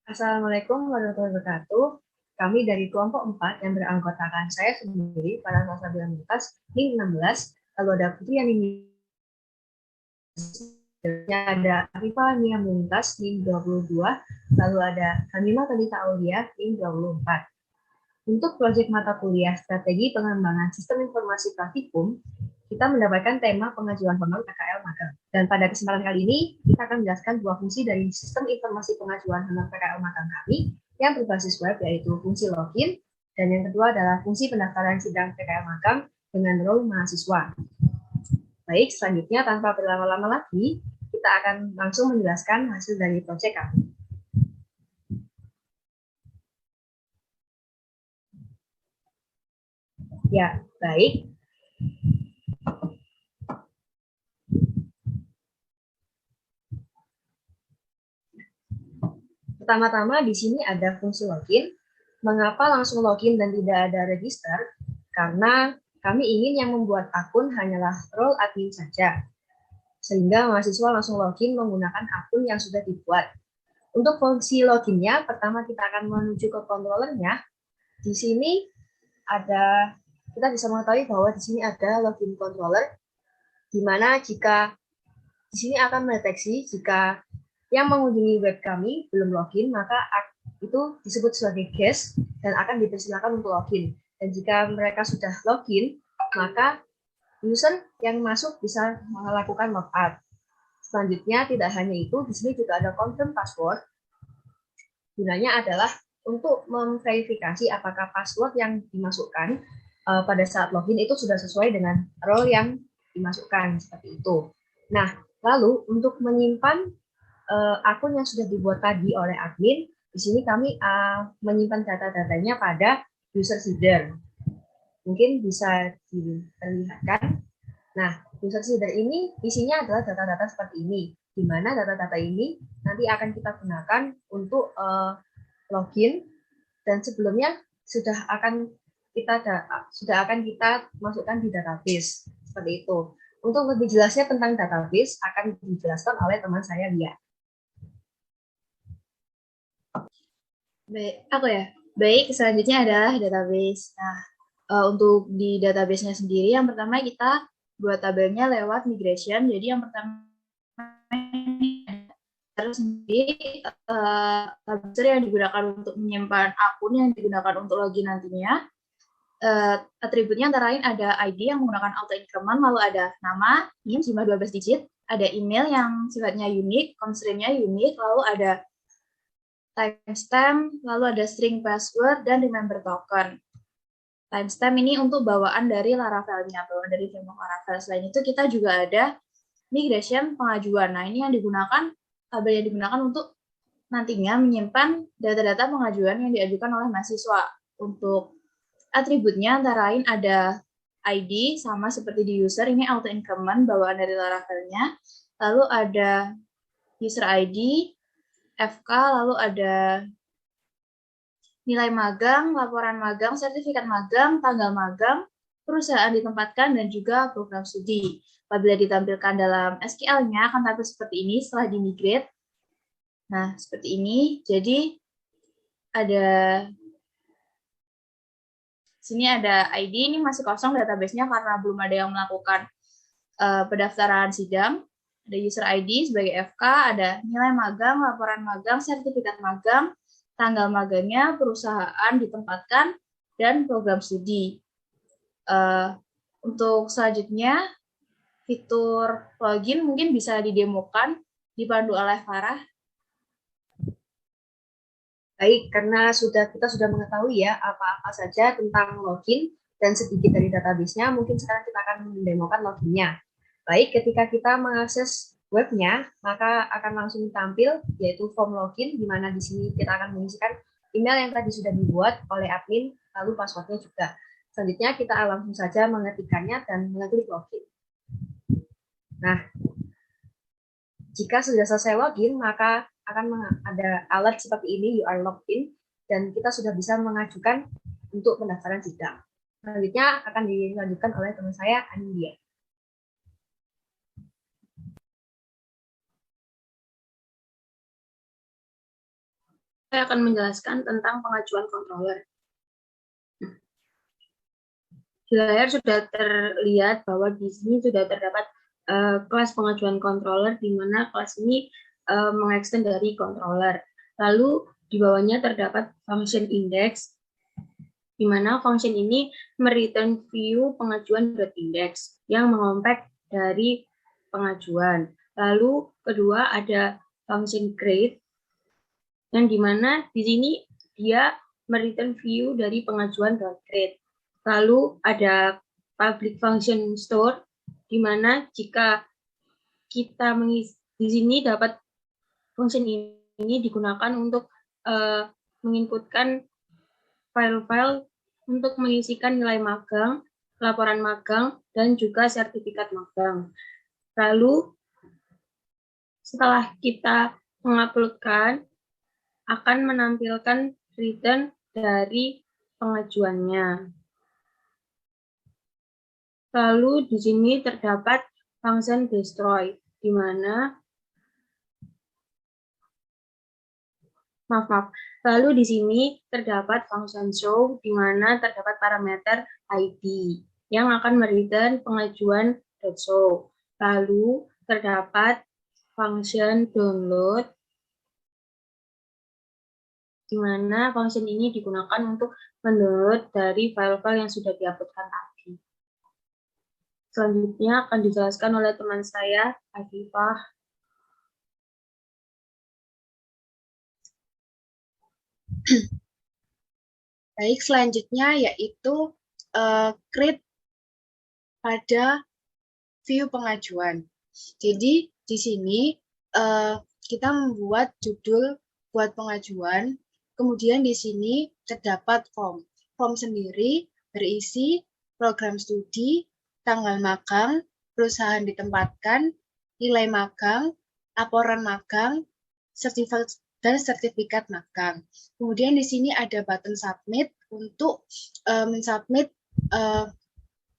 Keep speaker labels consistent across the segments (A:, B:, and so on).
A: Assalamualaikum warahmatullahi wabarakatuh. Kami dari kelompok 4 yang beranggotakan saya sendiri, para Salsabila Mumtaz, NIM 16, lalu ada Putri Yani, ada Arifah Nia Mumtaz, NIM 22, lalu ada Kamila Talita Aulia, NIM 24. Untuk proyek mata kuliah Strategi Pengembangan Sistem Informasi Praktikum, kita mendapatkan tema pengajuan honorer PKL magang. Dan pada kesempatan kali ini, kita akan menjelaskan dua fungsi dari sistem informasi pengajuan honorer PKL magang kami yang berbasis web, yaitu fungsi login, dan yang kedua adalah fungsi pendaftaran sidang PKL magang dengan role mahasiswa. Baik, selanjutnya tanpa berlama-lama lagi, kita akan langsung menjelaskan hasil dari proyek kami. Ya, baik. Pertama-tama di sini ada fungsi login. Mengapa langsung login dan tidak ada register? Karena kami ingin yang membuat akun hanyalah role admin saja. Sehingga mahasiswa langsung login menggunakan akun yang sudah dibuat. Untuk fungsi loginnya, pertama kita akan menuju ke controllernya. Di sini ada, kita bisa mengetahui bahwa di sini ada login controller, di mana jika di sini akan mendeteksi jika yang mengunjungi web kami belum login, maka itu disebut sebagai guest dan akan dipersilakan untuk login. Dan jika mereka sudah login, maka user yang masuk bisa melakukan logout. Selanjutnya, tidak hanya itu, di sini juga ada confirm password. Gunanya adalah untuk memverifikasi apakah password yang dimasukkan pada saat login itu sudah sesuai dengan role yang dimasukkan, seperti itu. Nah, lalu untuk menyimpan akun yang sudah dibuat tadi oleh admin, di sini kami menyimpan data-datanya pada user seeder. Mungkin bisa diperlihatkan. Nah, user seeder ini isinya adalah data-data seperti ini, di mana data-data ini nanti akan kita gunakan untuk login, dan sebelumnya sudah akan kita masukkan di database, seperti itu. Untuk lebih jelasnya tentang database akan dijelaskan oleh teman saya, Lia.
B: Baik, aku ya. Baik, selanjutnya adalah database. Nah, untuk di database-nya sendiri, yang pertama kita buat tabelnya lewat migration. Jadi yang pertama terus sendiri tabel yang digunakan untuk menyimpan akun yang digunakan untuk login nantinya. Atributnya antara lain ada ID yang menggunakan auto increment, lalu ada nama, NIM jumlah 12 digit, ada email yang sifatnya unik, constraint-nya unik, lalu ada timestamp, lalu ada string password, dan remember token. Timestamp ini untuk bawaan dari Laravel-nya, bawaan dari framework Laravel. Selain itu kita juga ada migration pengajuan. Nah, ini yang digunakan, tabel yang digunakan untuk nantinya menyimpan data-data pengajuan yang diajukan oleh mahasiswa. Untuk atributnya antara lain ada ID, sama seperti di user, ini auto increment bawaan dari Laravel-nya. Lalu ada user ID, FK, lalu ada nilai magang, laporan magang, sertifikat magang, tanggal magang, perusahaan ditempatkan, dan juga program studi. Apabila ditampilkan dalam SQL-nya akan tampil seperti ini setelah di-migrate. Nah, seperti ini. Jadi ada sini ada ID, ini masih kosong database-nya karena belum ada yang melakukan pendaftaran sidang. Ada user ID sebagai FK, ada nilai magang, laporan magang, sertifikat magang, tanggal magangnya, perusahaan ditempatkan, dan program studi. Untuk selanjutnya, fitur login mungkin bisa didemokan, dipandu oleh Farah.
A: Baik, karena kita sudah mengetahui ya apa-apa saja tentang login dan sedikit dari database-nya, mungkin sekarang kita akan mendemokan loginnya. Baik, ketika kita mengakses webnya, maka akan langsung tampil yaitu form login, di mana di sini kita akan mengisikan email yang tadi sudah dibuat oleh admin, lalu passwordnya juga. Selanjutnya kita langsung saja mengetikkannya dan mengeklik login. Nah, jika sudah selesai login, maka akan ada alert seperti ini, you are logged in, dan kita sudah bisa mengajukan untuk pendaftaran sidang. Selanjutnya akan dilanjutkan oleh teman saya, Anindya.
C: saya akan menjelaskan tentang pengajuan controller. Di layar sudah terlihat bahwa di sini sudah terdapat kelas pengajuan controller, di mana kelas ini mengekstend dari controller. Lalu di bawahnya terdapat function index, di mana function ini mereturn view pengajuan .index yang mengompek dari pengajuan. Lalu kedua ada function grade, yang di mana di sini dia mereturn view dari pengajuan .grade. Lalu ada public function store, di mana jika kita mengisi di sini dapat function ini digunakan untuk menginputkan file-file untuk mengisikan nilai magang, laporan magang, dan juga sertifikat magang. Lalu setelah kita menguploadkan, akan menampilkan return dari pengajuannya. Lalu di sini terdapat function destroy, di mana Lalu di sini terdapat function show, di mana terdapat parameter ID yang akan mereturn pengajuan .show. Lalu terdapat function download, di mana function ini digunakan untuk mendownload dari file-file yang sudah diuploadkan tadi. Selanjutnya akan dijelaskan oleh teman saya, Afifah.
D: Baik, selanjutnya yaitu create pada view pengajuan. Jadi di sini kita membuat judul buat pengajuan, kemudian di sini terdapat form. Form sendiri berisi program studi, tanggal magang, perusahaan ditempatkan, nilai magang, laporan magang, sertifikat magang. Kemudian di sini ada button submit untuk mensubmit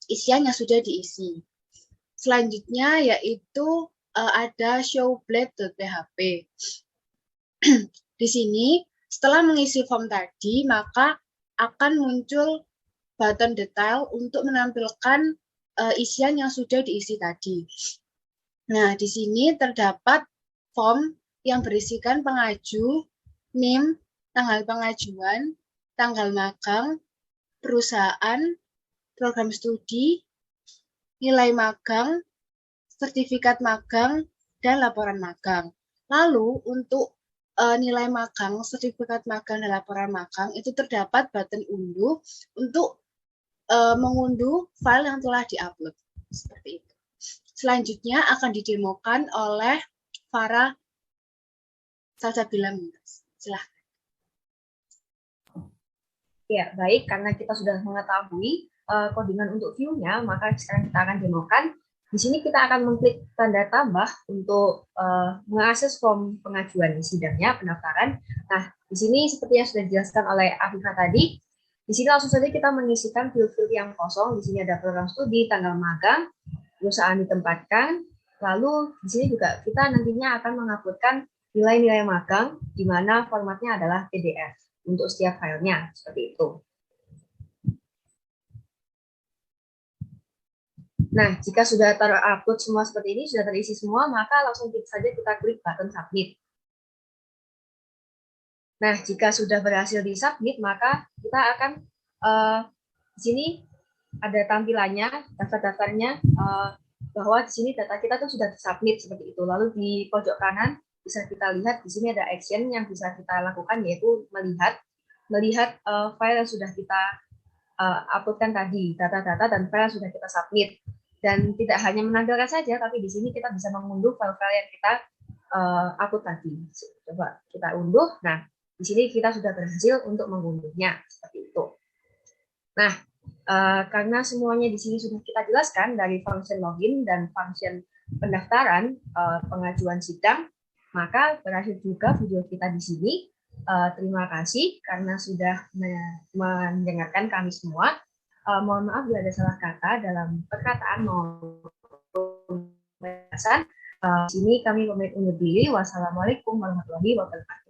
D: isian yang sudah diisi. Selanjutnya yaitu ada showblade.php. Di sini setelah mengisi form tadi, maka akan muncul button detail untuk menampilkan isian yang sudah diisi tadi. Nah, di sini terdapat form yang berisikan pengaju, NIM, tanggal pengajuan, tanggal magang, perusahaan, program studi, nilai magang, sertifikat magang, dan laporan magang. Lalu untuk nilai magang, sertifikat magang, dan laporan magang itu terdapat button unduh untuk mengunduh file yang telah diupload. Seperti itu. Selanjutnya akan didemokan oleh Farah Salsabila Mumtaz. Silahkan.
A: Ya, baik. Karena kita sudah mengetahui codingan untuk view-nya, maka sekarang kita akan demokan. Di sini kita akan mengklik tanda tambah untuk mengakses form pengajuan sidangnya, pendaftaran. Nah, di sini seperti yang sudah dijelaskan oleh Afifah tadi, di sini langsung saja kita mengisikan field-field yang kosong. Di sini ada program studi, tanggal magang, perusahaan ditempatkan. Lalu di sini juga kita nantinya akan menguploadkan nilai-nilai magang, di mana formatnya adalah PDF untuk setiap filenya, seperti itu. Nah, jika sudah terupload semua seperti ini, sudah terisi semua, maka langsung saja kita klik button submit. Nah, jika sudah berhasil di-submit, maka kita akan di sini ada tampilannya, daftar-daftarnya, bahwa di sini data kita tuh sudah submit seperti itu. Lalu di pojok kanan bisa kita lihat di sini ada action yang bisa kita lakukan, yaitu melihat file yang sudah kita uploadkan tadi, data-data dan file yang sudah kita submit. Dan tidak hanya menampilkan saja, tapi di sini kita bisa mengunduh file-file yang kita upload tadi. Coba kita unduh. Nah, di sini kita sudah berhasil untuk mengunduhnya seperti itu. Nah, karena semuanya di sini sudah kita jelaskan dari function login dan function pendaftaran pengajuan sidang, maka berakhir juga video kita di sini. Terima kasih karena sudah mendengarkan kami semua. Mohon maaf bila ada salah kata dalam perkataan maupun pembahasan. Di sini kami pamit undur diri. Wassalamualaikum warahmatullahi wabarakatuh.